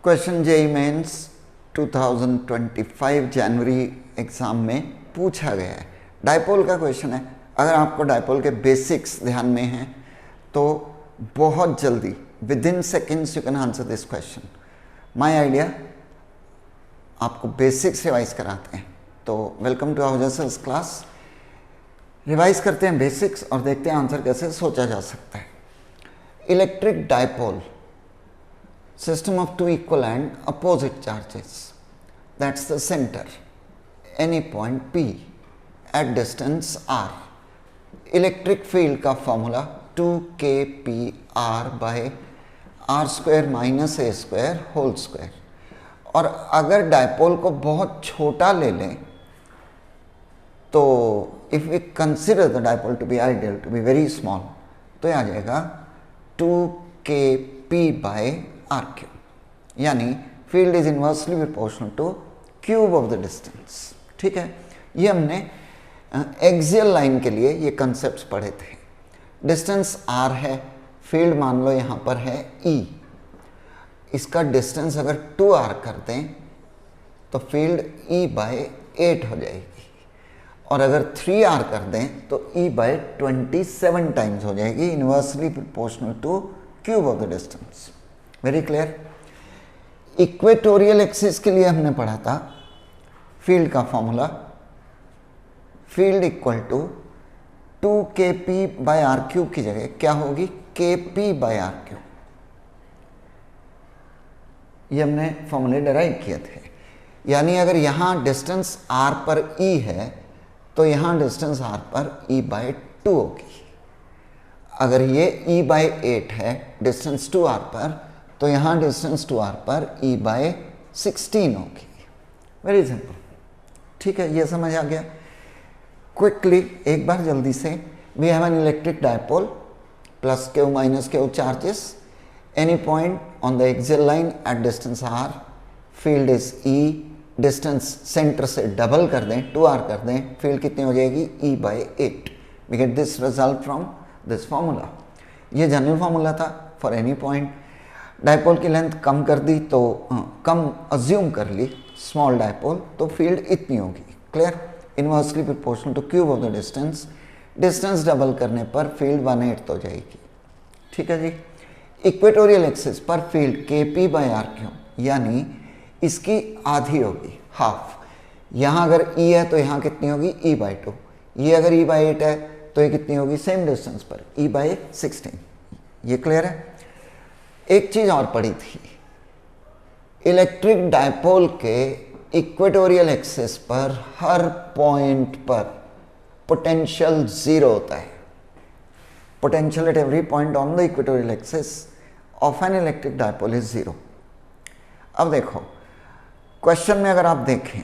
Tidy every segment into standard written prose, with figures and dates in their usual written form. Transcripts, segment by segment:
Question JEE mains 2025 जनवरी exam में पूछा गया है। डायपोल का क्वेश्चन है। अगर आपको डायपोल के बेसिक्स ध्यान में हैं तो बहुत जल्दी within seconds you can answer this question. My idea आपको बेसिक्स रिवाइज कराते हैं। तो welcome to our cells class. Revise करते हैं बेसिक्स और देखते हैं आंसर कैसे सोचा जा सकता है। Electric dipole, system of two equal and opposite charges, that's the center, any point P at distance r. Electric field का formula 2kpr by r square minus a square whole square. और अगर dipole को बहुत छोटा ले लें तो if we consider the dipole to be ideal to be very small तो ये आ जाएगा 2kp बाय आर क्यूब, यानी field is inversely proportional to cube of the distance. ठीक है, ये हमने एक्सियल लाइन के लिए ये कंसेप्ट्स पढ़े थे। डिस्टेंस आर है, फील्ड मान लो यहाँ पर है ई, इसका डिस्टेंस अगर 2r कर दें तो फील्ड e बाय 8 हो जाएगी, और अगर 3r कर दें तो e बाय 27 टाइम्स हो जाएगी, inversely proportional to cube of the distance. Very clear. Equatorial axis के लिए हमने पढ़ा था फील्ड का formula, field equal to 2kp by R cube की जगह क्या होगी kp बाय आर क्यूब। ये हमने फॉर्मूले डिराइव किए थे। यानी अगर यहाँ डिस्टेंस r पर e है तो यहाँ डिस्टेंस r पर e बाय 2 होगी। अगर ये e बाय 8 है डिस्टेंस 2r पर तो यहाँ डिस्टेंस 2r पर e बाय 16 होगी। Very simple. ठीक है, ये समझ आ गया। क्विकली एक बार जल्दी से, we have an electric dipole plus Q minus Q charges, any point on the axial line at distance r, field is e, distance centre से डबल कर दें 2r कर दें, फील्ड कितनी हो जाएगी e by 8। We get this result from this formula. ये general formula था फॉर एनी पॉइंट। डायपोल की लेंथ कम कर दी तो कम अज्यूम कर ली स्मॉल डायपोल, तो फील्ड इतनी होगी। Clear. Inversely proportional to cube of the distance, distance double करने पर फील्ड 1/8 हो जाएगी। ठीक है जी। इक्वेटोरियल एक्सिस पर field kp by R cube, यानी इसकी आधी होगी, हाफ। यहाँ अगर e है तो यहाँ कितनी होगी e बाय 2, ये अगर e बाय 8 है तो ये कितनी होगी सेम डिस्टेंस पर e बाय 16। ये क्लियर है। एक चीज और पढ़ी थी, इलेक्ट्रिक डायपोल के इक्वेटोरियल एक्सिस पर हर पॉइंट पर पोटेंशियल 0 होता है। Potential at every point on the equatorial axis of N electric dipole is 0। अब देखो क्वेश्चन में अगर आप देखें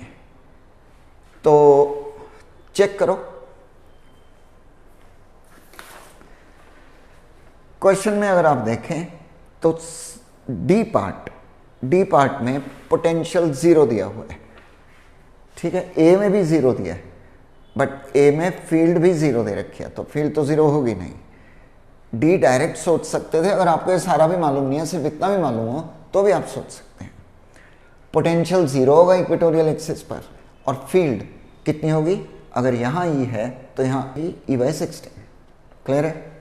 तो चेक करो, क्वेश्चन में अगर आप देखें तो डी पार्ट में पोटेंशियल 0 दिया हुआ है। ठीक है, ए में भी 0 दिया है, बट ए में फील्ड भी 0 दे रखी है, तो फील्ड तो 0 होगी नहीं। डी डायरेक्ट सोच सकते थे, अगर आपको ये सारा भी मालूम नहीं है, सिर्फ इतना भी मालूम हो तो भी आप सोच सकते हैं। पोटेंशियल 0 होगा इक्वेटोरियल एक्सिस पर, और फील्ड कितनी होगी, अगर यहाँ ई है तो यहाँ ई बाय 16। क्लियर है।